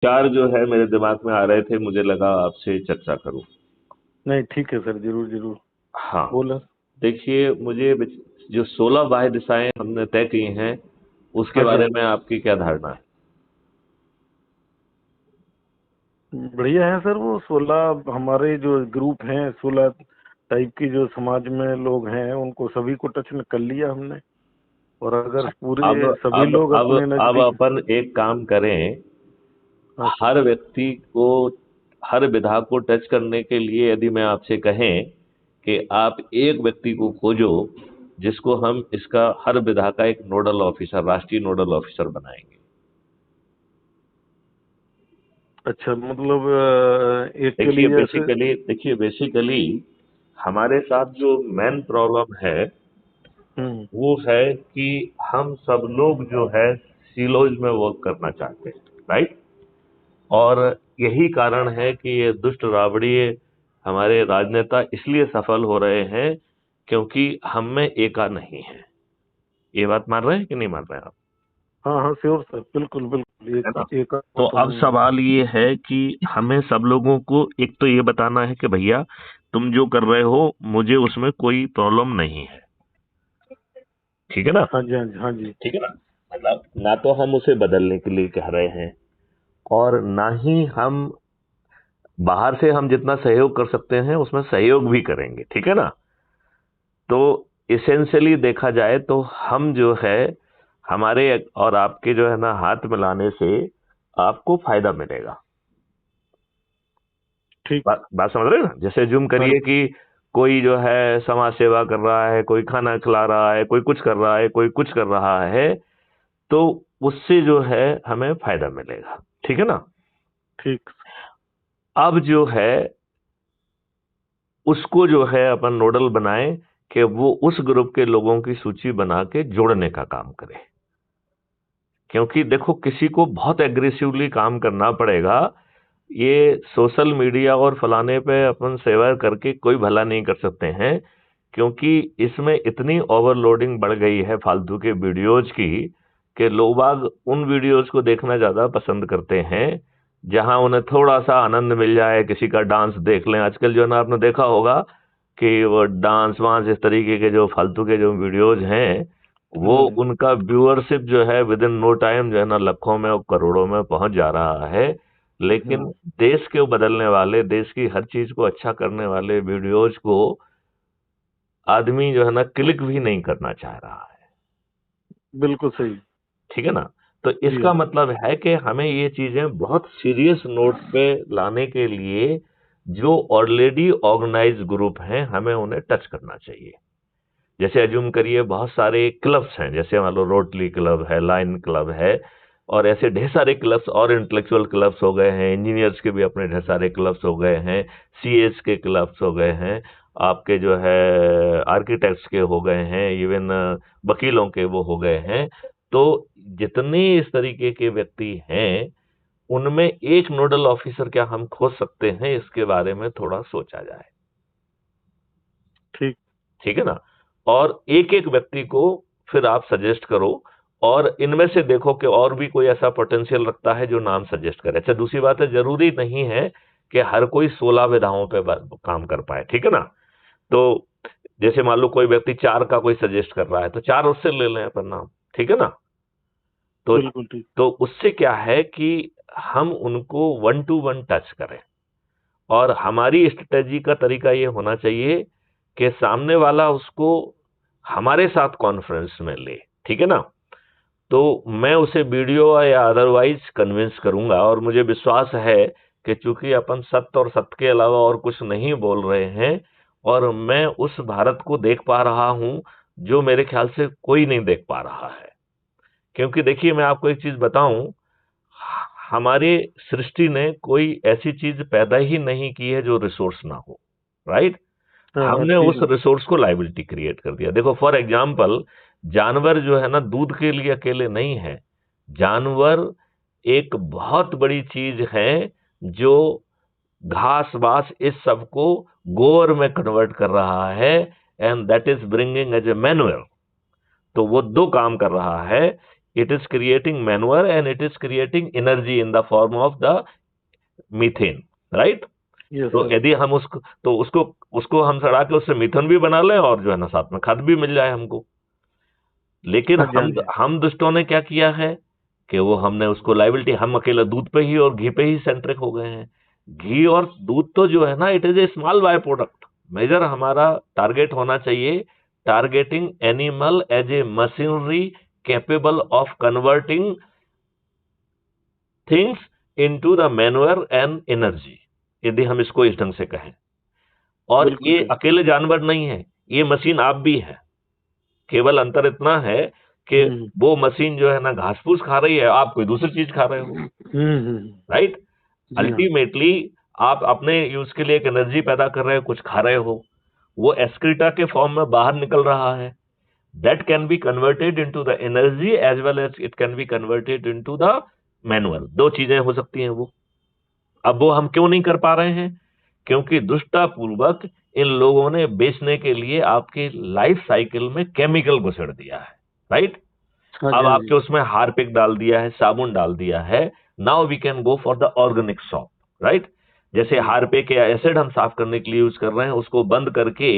चार जो है मेरे दिमाग में आ रहे थे, मुझे लगा आपसे चर्चा करूं। नहीं, ठीक है सर, जरूर जरूर। हाँ, बोला। देखिए मुझे जो 16 बाह्य दिशाएं हमने तय की हैं, उसके हाँ जी, हाँ बारे जी। में आपकी क्या धारणा है? बढ़िया है सर। वो 16 हमारे जो ग्रुप हैं, 16 टाइप की जो समाज में लोग हैं, उनको सभी को टच में कर लिया हमने। और अगर अब पूरे सभी अब लोग अब अपने अब नजदीक। अपन एक काम करें। हाँ सर। हर व्यक्ति को, हर विधा को टच करने के लिए यदि मैं आपसे कहें कि आप एक व्यक्ति को खोजो जिसको हम इसका हर विधा का एक नोडल ऑफिसर, राष्ट्रीय नोडल ऑफिसर बनाएंगे। अच्छा, मतलब एक के देखिए लिए जैसे। बेसिकली हमारे साथ जो मेन प्रॉब्लम है हम्म। वो है कि हम सब लोग जो है सिलोज में वर्क करना चाहते हैं, राइट? और यही कारण है कि ये दुष्ट राबड़ी हमारे राजनेता इसलिए सफल हो रहे हैं क्योंकि हम में एका नहीं है। ये बात मान रहे हैं कि नहीं मान रहे हैं आप? हाँ हाँ, श्योर सर, बिल्कुल बिल्कुल। है ना? एक तो तो अब नहीं है। सवाल ये है कि हमें सब लोगों को एक तो ये बताना है कि भैया तुम जो कर रहे हो मुझे उसमें कोई प्रॉब्लम नहीं है। ठीक है ना? हाँ जी, हाँ जी, हाँ जी। ठीक है ना? मतलब ना तो हम उसे बदलने के लिए कह रहे हैं और ना ही हम बाहर से हम जितना सहयोग कर सकते हैं उसमें सहयोग भी करेंगे। ठीक है ना? तो इसेंशियली देखा जाए तो हम जो है हमारे और आपके जो है ना हाथ मिलाने से आपको फायदा मिलेगा। ठीक। बात समझ रहे हैं ना? जैसे जुम हाँ करिए जी। कि कोई जो है समाज सेवा कर रहा है, कोई खाना खिला रहा है, कोई कुछ कर रहा है, कोई कुछ कर रहा है, तो उससे जो है हमें फायदा मिलेगा। ठीक है ना? ठीक। अब जो है उसको जो है अपन नोडल बनाएं कि वो उस ग्रुप के लोगों की सूची बना के जोड़ने का काम करे। क्योंकि देखो किसी को बहुत एग्रेसिवली काम करना पड़ेगा। ये सोशल मीडिया और फलाने पे अपन सेवा करके कोई भला नहीं कर सकते हैं, क्योंकि इसमें इतनी ओवरलोडिंग बढ़ गई है फालतू के वीडियोज की कि लोग बाग उन वीडियोज को देखना ज्यादा पसंद करते हैं जहां उन्हें थोड़ा सा आनंद मिल जाए। किसी का डांस देख लें, आजकल जो है ना आपने देखा होगा कि वो डांस वांस इस तरीके के जो फालतू के जो वीडियोज हैं, वो हम्म। उनका व्यूअरशिप जो है विद इन नो टाइम जो है ना लाखों में और करोड़ों में पहुंच जा रहा है। लेकिन हम्म। देश को बदलने वाले, देश की हर चीज को अच्छा करने वाले वीडियोज को आदमी जो है ना क्लिक भी नहीं करना चाह रहा है। बिल्कुल सही। ठीक है ना? तो जी इसका हाँ। मतलब है कि हमें ये चीजें बहुत सीरियस नोट पे लाने के लिए जो ऑलरेडी ऑर्गेनाइज ग्रुप हैं हमें उन्हें टच करना चाहिए। जैसे अज्यूम करिए बहुत सारे क्लब्स हैं, जैसे मान लो रोटरी क्लब है, लाइन क्लब है, और ऐसे ढेर सारे क्लब्स और इंटेलेक्चुअल क्लब्स हो गए हैं, इंजीनियर्स के भी अपने ढेर सारे क्लब्स हो गए हैं, सीएस के क्लब्स हो गए हैं, आपके जो है आर्किटेक्ट्स के हो गए हैं, इवन वकीलों के वो हो गए हैं। तो जितने इस तरीके के व्यक्ति हैं उनमें एक नोडल ऑफिसर क्या हम खोज सकते हैं, इसके बारे में थोड़ा सोचा जाए। ठीक। ठीक है ना? और एक एक व्यक्ति को फिर आप सजेस्ट करो और इनमें से देखो कि और भी कोई ऐसा पोटेंशियल रखता है जो नाम सजेस्ट करे। अच्छा, दूसरी बात है जरूरी नहीं है कि हर कोई 16 विधाओं पे काम कर पाए। ठीक है ना? तो जैसे मान लो कोई व्यक्ति चार का कोई सजेस्ट कर रहा है तो चार उससे ले लें अपन नाम। ठीक है ना? तो बिल्कुल ठीक। तो उससे क्या है कि हम उनको वन टू वन टच करें। और हमारी स्ट्रेटेजी का तरीका ये होना चाहिए कि सामने वाला उसको हमारे साथ कॉन्फ्रेंस में ले। ठीक है ना? तो मैं उसे वीडियो या अदरवाइज कन्विंस करूंगा और मुझे विश्वास है कि चूंकि अपन सत्य और सत्य के अलावा और कुछ नहीं बोल रहे हैं, और मैं उस भारत को देख पा रहा हूं जो मेरे ख्याल से कोई नहीं देख पा रहा है। क्योंकि देखिए मैं आपको एक चीज बताऊं, हमारे सृष्टि ने कोई ऐसी चीज पैदा ही नहीं की है जो रिसोर्स ना हो, राइट? हाँ हाँ, हमने ठीक उस है। रिसोर्स को लाइबिलिटी क्रिएट कर दिया। देखो फॉर एग्जांपल, जानवर जो है ना दूध के लिए अकेले नहीं है। जानवर एक बहुत बड़ी चीज है जो घास बास इस सब को गोबर में कन्वर्ट कर रहा है, and that is bringing as a manual. तो वो दो काम कर रहा है। it is creating manure and it is creating energy in the form of the methane, right? Yes तो सर। यदि हम उसको हम सड़ा के उससे मीथेन भी बना लें और जो है ना साथ में खाद भी मिल जाए हमको। लेकिन हाँ जी, हाँ जी। हम दुष्टों ने क्या किया है कि वो हमने उसको लाइबिलिटी, हम अकेला दूध पे ही और घी पे ही सेंट्रिक हो गए हैं। घी और दूध तो जो है ना, it is a small by product. Major हमारा टारगेट होना चाहिए targeting animal as a machinery capable of converting things into the manure and energy, यदि हम इसको इस ढंग से कहें। और बिल्कुल ये सही। अकेले जानवर नहीं है, ये मशीन आप भी है। केवल अंतर इतना है कि हम्म वो मशीन जो है ना घास फूस खा रही है, आप कोई दूसरी चीज खा रहे हो, राइट? जी हाँ। अल्टीमेटली आप अपने यूज के लिए एक एनर्जी पैदा कर रहे हो, कुछ खा रहे हो, वो एक्सक्रीटा के फॉर्म में बाहर निकल रहा है। That can be converted into the energy as well as it can be converted into the manual. दो चीजें हो सकती हैं वो। अब वो हम क्यों नहीं कर पा रहे हैं? क्योंकि दुष्टापूर्वक इन लोगों ने बेचने के लिए आपके लाइफ साइकिल में केमिकल घुसेड़ दिया है, राइट? हाँ जी, अब हाँ आपके जी। उसमें हार्पिक डाल दिया है, साबुन डाल दिया है। Now we can go for the organic soap, right? जैसे हार्पिक या एसिड हम साफ करने के लिए यूज कर रहे हैं, उसको बंद करके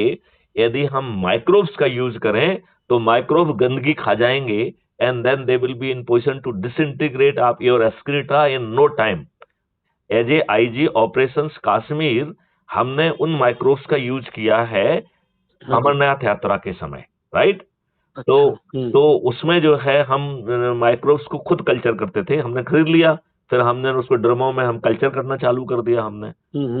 यदि हम माइक्रोब्स का यूज करें तो माइक्रोब गंदगी खा जाएंगे and then they will be in position to disintegrate up your excreta in no time. As a IG operations Kashmir हमने उन माइक्रोब्स का यूज किया है हाँ जी। अमरनाथ यात्रा के समय, राइट? तो अच्छा। तो उसमें जो है हम माइक्रोब्स को खुद कल्चर करते थे, हमने खरीद लिया, फिर हमने उसको ड्रमों में हम कल्चर करना चालू कर दिया हमने।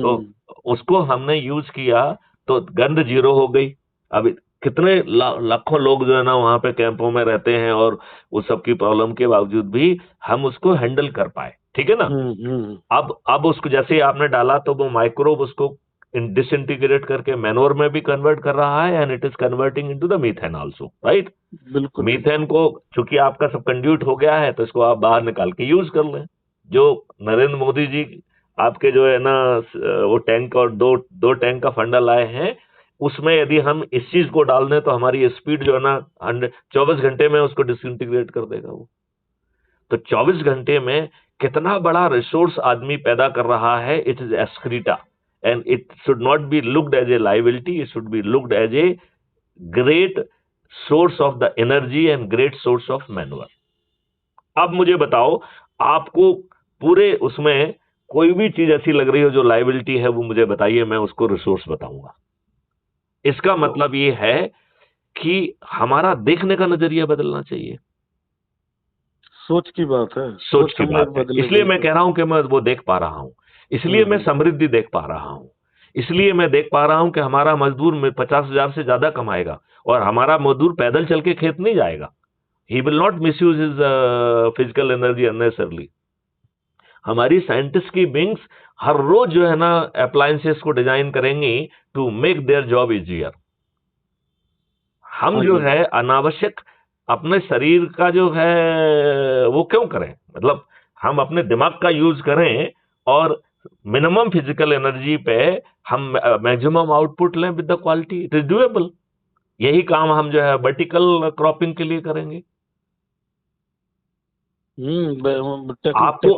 तो उसको हमने यूज किया तो गंध जीरो हो गई। अब कितने लाखों लोग जो है ना वहां पे कैंपों में रहते हैं और उस सब की प्रॉब्लम के बावजूद भी हम उसको हैंडल कर पाए, ठीक है ना? अब उसको जैसे ही आपने डाला तो वो माइक्रोब उसको डिसइंटीग्रेट करके मैनोर में भी कन्वर्ट कर रहा है and it is converting into the methane also, right? बिल्कुल। मीथेन को चूंकि आपका सब कंड्यूट हो गया है तो इसको आप बाहर निकाल के यूज कर लें। जो नरेंद्र मोदी जी आपके जो है ना वो टैंक और दो दो टैंक का फंडा लाए हैं, उसमें यदि हम इस चीज को डाल दें तो हमारी स्पीड जो है ना 24 घंटे में उसको डिसइंटीग्रेट कर देगा वो। तो 24 घंटे में कितना बड़ा रिसोर्स आदमी पैदा कर रहा है, it is excreta and it should not be looked as a liability, it should be looked as a great source of the energy and great source of manual. अब मुझे बताओ, आपको पूरे उसमें कोई भी चीज ऐसी लग रही हो जो लाइबिलिटी है, वो मुझे बताइए, मैं उसको रिसोर्स बताऊंगा। इसका मतलब ये है कि हमारा देखने का नजरिया बदलना चाहिए। सोच की बात है। सोच की बात है। बदले इसलिए मैं कह रहा हूं कि मैं वो देख पा रहा हूं, इसलिए मैं समृद्धि देख पा रहा हूं, इसलिए मैं देख पा रहा हूं कि हमारा मजदूर में 50,000 से ज्यादा कमाएगा और हमारा मजदूर पैदल चल के खेत नहीं जाएगा। He will not misuse his physical energy unnecessarily. हमारी साइंटिस्ट की विंग्स हर रोज जो है ना अप्लायंसेस को डिजाइन करेंगी to make their job easier. हम जो है अनावश्यक अपने शरीर का जो है वो क्यों करें? मतलब हम अपने दिमाग का यूज करें और मिनिमम फिजिकल एनर्जी पे हम मैक्सिमम आउटपुट लें with the quality. It is doable. यही काम हम जो है वर्टिकल क्रॉपिंग के लिए करेंगे। आपको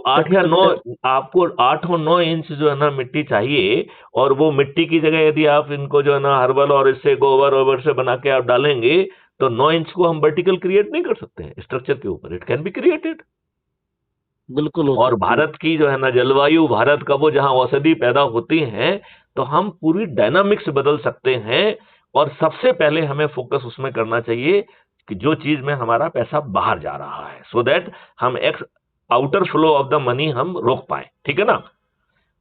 8 और 9 इंच जो है ना मिट्टी चाहिए, और वो मिट्टी की जगह यदि आप इनको जो है ना हर्बल और इससे गोबर ओबर से बना के आप डालेंगे तो 9 इंच को हम वर्टिकल क्रिएट नहीं कर सकते हैं स्ट्रक्चर के ऊपर। It can be created. बिल्कुल। और भारत की जो है ना जलवायु, भारत का वो जहां औषधि पैदा होती हैं, तो हम पूरी डायनामिक्स बदल सकते हैं। और सबसे पहले हमें फोकस उसमें करना चाहिए कि जो चीज में हमारा पैसा बाहर जा रहा है, सो दैट हम outer flow of the money हम रोक पाए, ठीक है ना?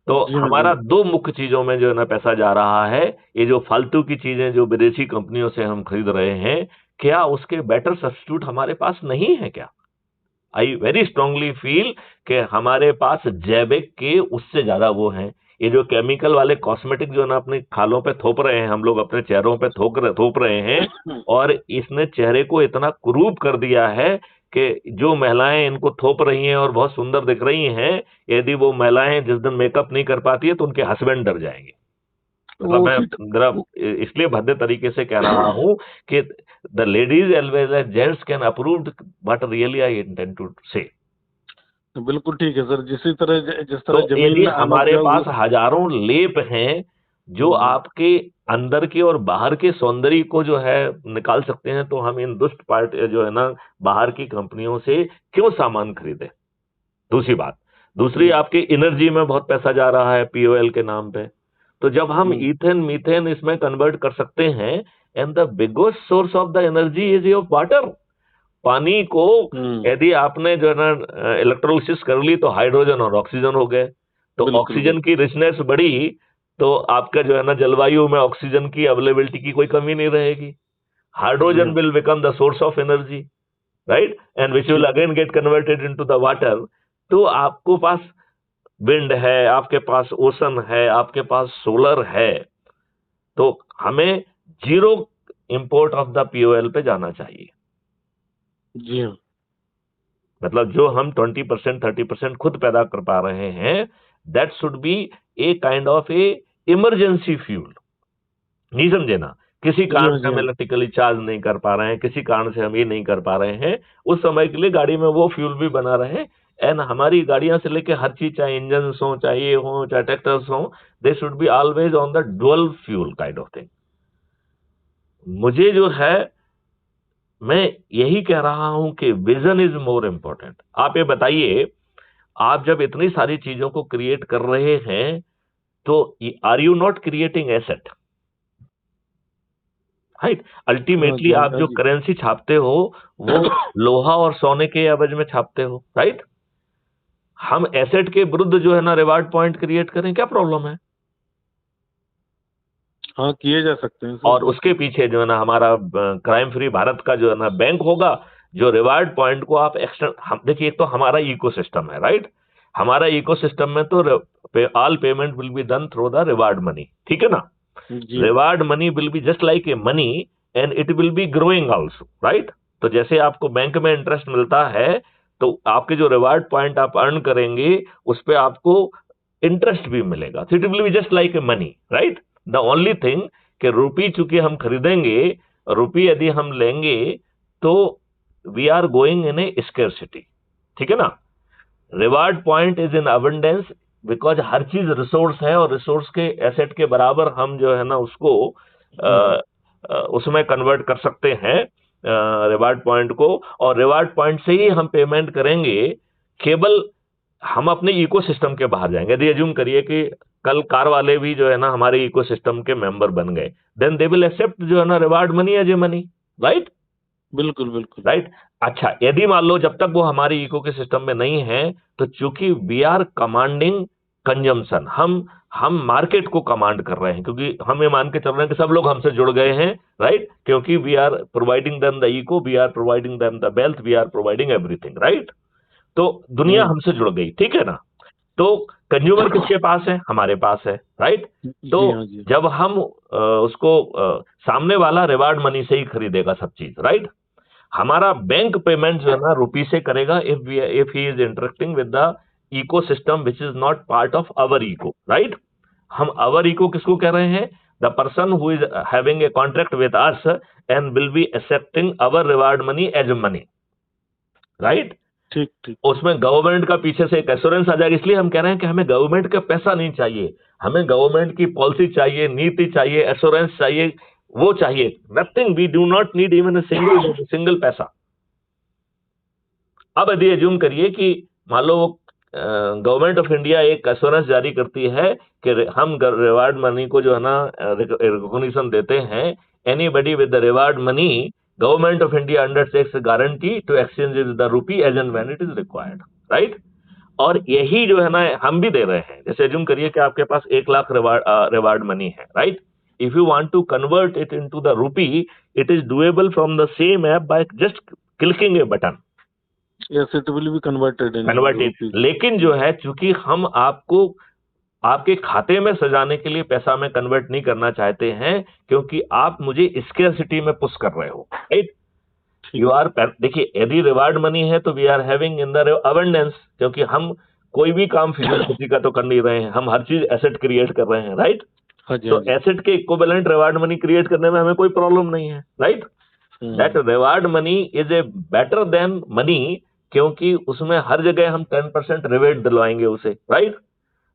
तो हमारा 2 मुख्य चीजों में जो है ना पैसा जा रहा है। ये जो फालतू की चीजें जो विदेशी कंपनियों से हम खरीद रहे हैं, क्या उसके बेटर सब्स्टिट्यूट हमारे पास नहीं है क्या? आई वेरी स्ट्रांगली फील कि हमारे पास जैविक के उससे ज्यादा वो हैं। ये जो केमिकल वाले कॉस्मेटिक जो ना अपने खालों पे थोप रहे हैं, हम लोग अपने चेहरों पे थोप रहे हैं, और इसने चेहरे को इतना कुरूप कर दिया है कि जो महिलाएं इनको थोप रही हैं और बहुत सुंदर दिख रही हैं, यदि वो महिलाएं जिस दिन मेकअप नहीं कर पाती है तो उनके हस्बैंड डर जाएंगे। मतलब वो मैं उसी जरा वो- इसलिए भद्दे तरीके से कह रहा हूं कि the ladies always as gents can approve but really I intend to say. बिल्कुल ठीक है सर, जिस तो तरह यदि जमीन हमारे अनउपजाऊ पास हजारों लेप हैं जो हम्म, आपके अंदर के और बाहर के सौंदर्य को जो है निकाल सकते हैं, तो हम इन दुष्ट पार्ट जो है ना बाहर की कंपनियों से क्यों सामान खरीदें। दूसरी बात, दूसरी हम्म, आपकी एनर्जी में बहुत पैसा जा रहा है पीओएल के नाम पे। तो जब हम हम्म, ईथेन मीथेन इसमें कन्वर्ट कर सकते हैं, and the biggest source of the energy is your water. पानी को हम्म, यदि आपने जो है ना इलेक्ट्रोलिसिस कर ली तो हाइड्रोजन और ऑक्सीजन हो गए। तो बिल्कुल ऑक्सीजन की बिल्कुल। रिचनेस बढ़ी, तो आपका जो है ना जलवायु में ऑक्सीजन की अवेलेबिलिटी की कोई कमी नहीं रहेगी। जी हाइड्रोजन हाँ। Will become the source of energy, right, and which will ठीक। Again get converted into the water. तो आपको पास विंड है, आपके पास ओशन है, आपके पास सोलर है। तो हमें zero import of the POL पे जाना चाहिए। जी हाँ। मतलब जो हम 20% 30% खुद पैदा कर पा रहे हैं, that should be a kind of A emergency fuel. नहीं समझे ना, किसी जी कारण हाँ। से जी हम हाँ। इलेक्ट्रिकली चार्ज नहीं कर पा रहे हैं, किसी कारण से हम ये नहीं कर पा रहे हैं, उस समय के लिए गाड़ी में वो फ्यूल भी बना रहे। एंड हमारी गाड़ियां से लेके हर चीज, चाहे इंजन हो, चाहे ये हो, चाहे ट्रैक्टर्स हो, they should be always on the dual fuel kind of thing. मुझे जो है, मैं यही कह रहा हूं कि विजन इज मोर इंपॉर्टेंट। आप ये बताइए, आप जब इतनी सारी चीजों को क्रिएट कर रहे हैं, तो are you not creating asset, right? हाँ अल्टीमेटली जी हाँ। आप हाँ जो जी। करेंसी छापते हो वो लोहा और सोने के एवज में छापते हो, राइट? हम एसेट के विरुद्ध जो है ना रिवार्ड पॉइंट क्रिएट करें, क्या प्रॉब्लम है? हाँ, किए जा सकते हैं सर, और उसके बिल्कुल। पीछे जो है ना हमारा क्राइम फ्री भारत का जो है ना बैंक होगा, जो रिवार्ड पॉइंट को आप एक्सटेंड, हम देखिए, एक तो हमारा इकोसिस्टम है, राइट? हमारा इकोसिस्टम में तो all payment will be done through the reward money, ठीक है ना? जी हाँ। Reward money will be just like a money, and it will B growing also, right? तो जैसे आपको बैंक में इंटरेस्ट मिलता है, तो आपके जो रिवार्ड पॉइंट आप अर्न करेंगे उस पे आपको इंटरेस्ट भी मिलेगा। It will be just like a money, right? The only thing कि रुपी चूंकि हम खरीदेंगे, रुपी यदि हम लेंगे, तो we are going in a scarcity, ठीक है ना? Reward point is in abundance, because हर चीज रिसोर्स है, और रिसोर्स के एसेट के बराबर हम जो है ना उसको हम्म, उसमें कन्वर्ट कर सकते हैं रिवार्ड पॉइंट को। और रिवार्ड पॉइंट से ही हम पेमेंट करेंगे, केवल हम अपने इकोसिस्टम के बाहर जाएंगे। यदि एज्यूम करिए कि कल कार वाले भी जो है ना हमारे इकोसिस्टम के मेंबर बन गए, देन दे विल एक्सेप्ट जो है ना reward money as a money, right? बिल्कुल बिल्कुल। राइट। अच्छा, यदि मान लो जब तक वो हमारे इको के सिस्टम में नहीं है, तो चूंकि वी आर कमांडिंग कंजम्पशन, हम मार्केट को कमांड कर रहे हैं, क्योंकि हम ये मान के चल रहे हैं कि सब लोग हमसे जुड़ गए हैं, राइट? क्योंकि we are providing them the eco, we are providing them the wealth, we are providing everything, right? तो दुनिया हम्म, हमसे जुड़ गई, ठीक है ना? तो कंज्यूमर किसके पास है? हमारे पास है, राइट? तो जी हाँ। जी जब हम उसको सामने वाला रिवार्ड मनी से ही खरीदेगा सब चीज, राइट? हमारा बैंक पेमेंट जो है ना रुपी से करेगा, if he is interacting with the ecosystem which is not part of our eco, right? हम अवर इको किसको कह रहे हैं? The person who is having a contract with us and will be accepting our reward money as money, right? ठीक ठीक। उसमें government का पीछे से एक एश्योरेंस आ जाएगा। इसलिए हम कह रहे हैं कि हमें गवर्नमेंट का पैसा नहीं चाहिए, हमें गवर्नमेंट की पॉलिसी चाहिए, नीति चाहिए, एश्योरेंस चाहिए, वो चाहिए। Nothing, we do not need even single single पैसा। अब यदि एज्यूम करिए कि मान लो गवर्नमेंट ऑफ इंडिया एक एश्योरेंस जारी करती है कि हम रिवार्ड मनी को जो है ना रिकॉग्निशन देते हैं, anybody with the reward money, government of India undertakes guarantee to exchange the rupee as and when it is required, right? और यही जो है ना हम भी दे रहे हैं। जैसे एज्यूम करिए कि आपके पास 1 लाख रिवार्ड मनी है, right? If you want to convert it into the rupee, it is doable from the same app by just clicking a button, yes, it will be converted in converted. Rupees. लेकिन जो है, चूंकि हम आपको आपके खाते में सजाने के लिए पैसा में कन्वर्ट नहीं करना चाहते हैं, क्योंकि आप मुझे स्केर्सिटी में पुश कर रहे हो, राइट? ठीक। यू आर, देखिए, यदि रिवार्ड मनी है तो we are having in the abundance, क्योंकि हम कोई भी काम फिजूल किसी का तो कर नहीं रहे हैं, हम हर चीज एसेट क्रिएट कर रहे हैं, राइट? हाँ जी, तो हाँ जी। एसेट के इक्विवेलेंट रिवार्ड मनी क्रिएट करने में हमें कोई प्रॉब्लम नहीं है, right. That reward money is a better than money, क्योंकि उसमें हर जगह हम 10% रिवेट दिलवाएंगे उसे, राइट।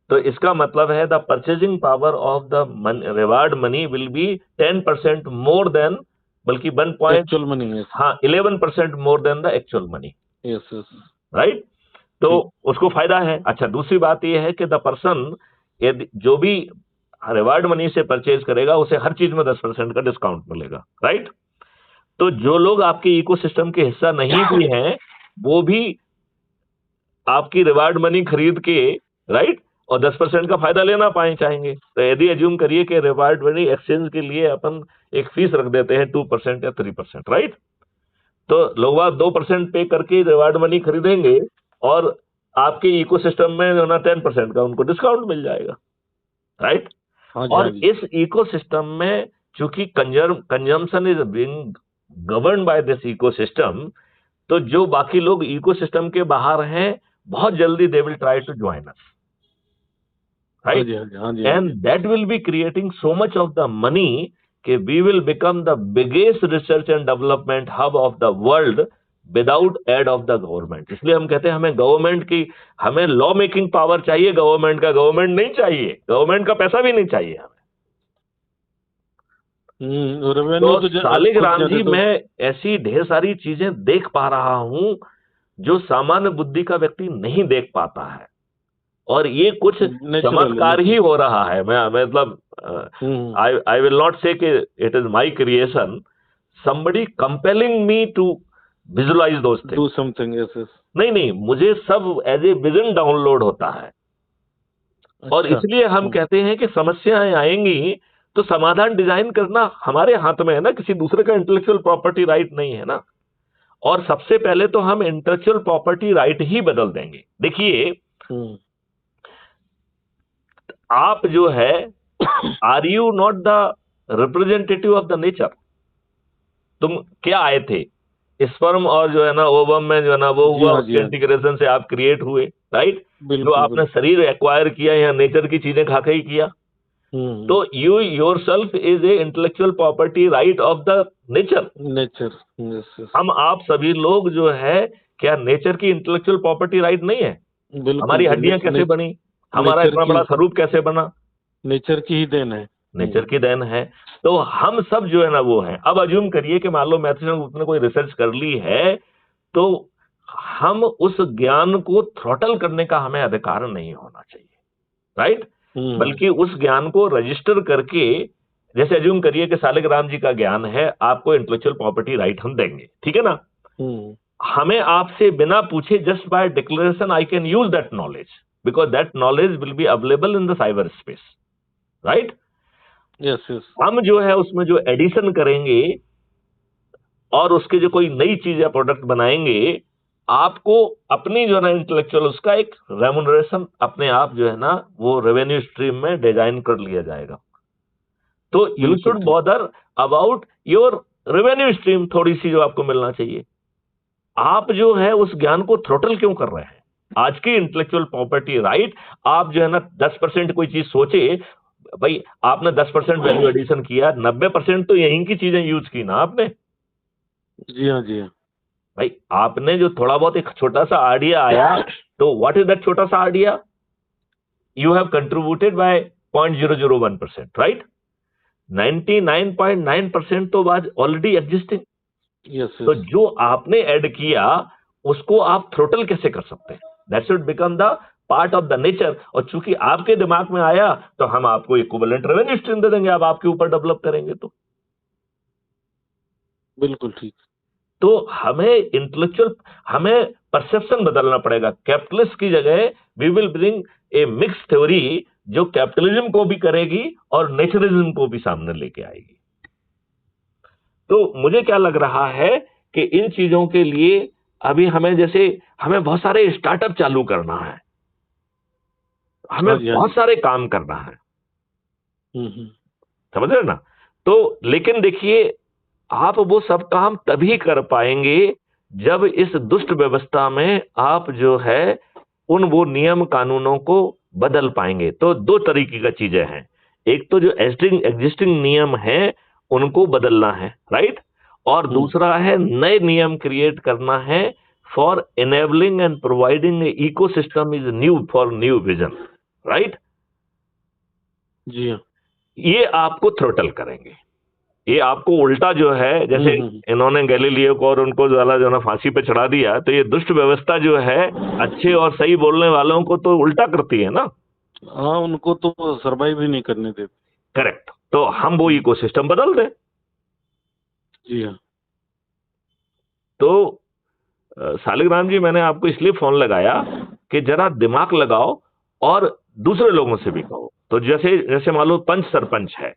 तो इसका मतलब है the purchasing power of the reward money will be 10% more than, बल्कि 1 पॉइंट, एक्चुअल मनी। यस, हाँ 11% more than the actual money, yes, yes. Right. तो ठीक। उसको फायदा है। अच्छा, दूसरी बात यह है कि द पर्सन यदि जो भी रिवार्ड मनी से परचेज करेगा उसे हर चीज में 10% का डिस्काउंट मिलेगा, राइट। तो जो लोग आपके इकोसिस्टम के हिस्सा नहीं भी हैं, वो भी आपकी रिवार्ड मनी खरीद के, राइट, और 10% का फायदा लेना पाए चाहेंगे। तो यदि एज्यूम करिए कि रिवार्ड मनी एक्सचेंज के लिए अपन एक फीस रख देते हैं 2% या 3%, राइट। तो लोग बाग 2% पे करके रिवार्ड मनी खरीदेंगे और आपके इकोसिस्टम में जो ना 10% का उनको डिस्काउंट मिल जाएगा, राइट। हाँ जी, और हाँ जी। इस इकोसिस्टम में चूंकि consumption is being govern by this ecosystem, तो जो बाकी लोग इकोसिस्टम के बाहर हैं, बहुत जल्दी they will try to join us, हाँ राइट। जी, हाँ जी, हाँ जी, हाँ एंड जी। That will be creating so much of the money कि we will become the biggest research and development hub of the world without aid of the government. इसलिए हम कहते हैं हमें गवर्नमेंट की, हमें लॉ मेकिंग पावर चाहिए, गवर्नमेंट का गवर्नमेंट नहीं चाहिए, गवर्नमेंट का पैसा भी नहीं चाहिए हमें। रेवेन्यू तो तो खुद सालिग्राम जी, जनरेट हो। मैं ऐसी ढेर सारी चीजें देख पा रहा हूं जो सामान्य बुद्धि का व्यक्ति नहीं देख पाता है, और ये कुछ नेचुरल है, चमत्कार ही नेचुरल। हो रहा है। मैं मतलब आई विल नॉट से कि it is my creation, somebody compelling me to visualize those do things। Something. Yes, yes. नहीं नहीं, मुझे सब एज ए विजन डाउनलोड होता है, और अच्छा। इसलिए हम कहते हैं कि समस्याएं आएंगी तो समाधान डिजाइन करना हमारे हाथ में है ना, किसी दूसरे का इंटेलेक्चुअल प्रॉपर्टी राइट नहीं है ना। और सबसे पहले तो हम इंटेलेक्चुअल प्रॉपर्टी राइट ही बदल देंगे। देखिए, आप जो है, are you not the representative of the nature? तुम क्या आए थे? स्पर्म और जो है ना ओवम में जो है ना वो जी हुआ, हाँ, जी उसके हाँ। इंटीग्रेशन से आप क्रिएट हुए, राइट। जो बिल्कुल, आपने बिल्कुल। शरीर एक्वायर किया या नेचर की चीजें खा के ही किया। तो you your self is a intellectual property right of the nature. Nature. Yes, yes. हम आप सभी लोग जो है, क्या नेचर की इंटेलेक्चुअल प्रॉपर्टी राइट नहीं है? बिल्कुल, हमारी हड्डियां कैसे बनी? हमारा नेचर इतना की बड़ा स्वरूप कैसे बना? नेचर की ही देन है। नेचर की देन है। तो हम सब जो है ना वो है। अब अज्यूम करिए कि मान लो मैथ्स ने कोई रिसर्च कर ली है, तो हम उस ज्ञान को थ्रॉटल करने का हमें अधिकार नहीं होना चाहिए, राइट। बल्कि उस ज्ञान को रजिस्टर करके, जैसे अज्यूम करिए कि सालिग्राम जी का ज्ञान है, आपको इंटेलेक्चुअल प्रॉपर्टी राइट हम देंगे, ठीक है ना। हमें आपसे बिना पूछे just by declaration I can use that knowledge, because that knowledge will be available in the cyber space, right. Yes, yes. हम जो है उसमें जो एडिशन करेंगे और उसके जो कोई नई चीज या प्रोडक्ट बनाएंगे, आपको अपनी जो है ना इंटेलेक्चुअल उसका एक रेमुनरेशन अपने आप जो है ना वो रेवेन्यू स्ट्रीम में डिजाइन कर लिया जाएगा। तो you should bother about your revenue stream, थोड़ी सी जो आपको मिलना चाहिए। आप जो है उस ज्ञान को थ्रोटल क्यों कर रहे हैं? आज की इंटेलेक्चुअल प्रॉपर्टी राइट, आप जो है ना 10% कोई चीज सोचे, भाई आपने 10% वैल्यू एडिशन किया, 90% तो यहीं की चीजें यूज की ना आपने। जी हाँ, जी हाँ। भाई आपने जो थोड़ा बहुत एक छोटा सा आइडिया आया, तो व्हाट इज दैट छोटा सा idea? You have contributed bye 0.001%, right. 99.9% तो वाज ऑलरेडी एग्जिस्टिंग। यस, तो जो आपने ऐड किया उसको आप थ्रोटल कैसे कर सकते हैं? That should become the part of the nature. और चूंकि आपके दिमाग में आया, तो हम आपको इक्विवेलेंट रेवेन्यू स्ट्रीम दे देंगे, आप आपके ऊपर डेवलप करेंगे। तो बिल्कुल ठीक। तो हमें परसेप्शन बदलना पड़ेगा। कैपिटलिस्ट की जगह we will bring a mix theory जो कैपिटलिज्म को भी करेगी और नेचरलिज्म को भी सामने लेके आएगी। तो मुझे क्या लग रहा है कि इन चीजों के लिए अभी हमें बहुत सारे स्टार्टअप चालू करना है, हमें बहुत सारे काम करना है, समझ रहे ना। तो लेकिन देखिए, आप वो सब काम तभी कर पाएंगे जब इस दुष्ट व्यवस्था में आप जो है वो नियम कानूनों को बदल पाएंगे। तो दो तरीके की चीजें हैं। एक तो जो एग्जिस्टिंग नियम है उनको बदलना है, राइट, और दूसरा है नए नियम क्रिएट करना है for enabling and providing ecosystem is new for new vision, right. जी हाँ। ये आपको थ्रोटल करेंगे, ये आपको उल्टा जो है, जैसे इन्होंने गैलीलियो को और उनको ज्यादा जो ना फांसी पे चढ़ा दिया, तो ये दुष्ट व्यवस्था जो है अच्छे और सही बोलने वालों को तो उल्टा करती है ना। हाँ, उनको तो सरवाइव ही नहीं करने देते। करेक्ट, तो हम वो इकोसिस्टम बदल दें। जी हाँ। तो सालिग्राम जी, मैंने आपको इसलिए फोन लगाया कि जरा दिमाग लगाओ और दूसरे लोगों से भी कहो। तो जैसे जैसे मान लो पंच सरपंच है।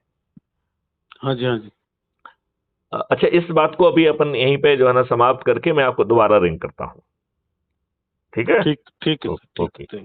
हाँ जी, हाँ जी। अच्छा, इस बात को अभी अपन यहीं पे जो है ना समाप्त करके मैं आपको दोबारा रिंग करता हूं, ठीक है? ठीक ठीक है, ओके। ठीक है।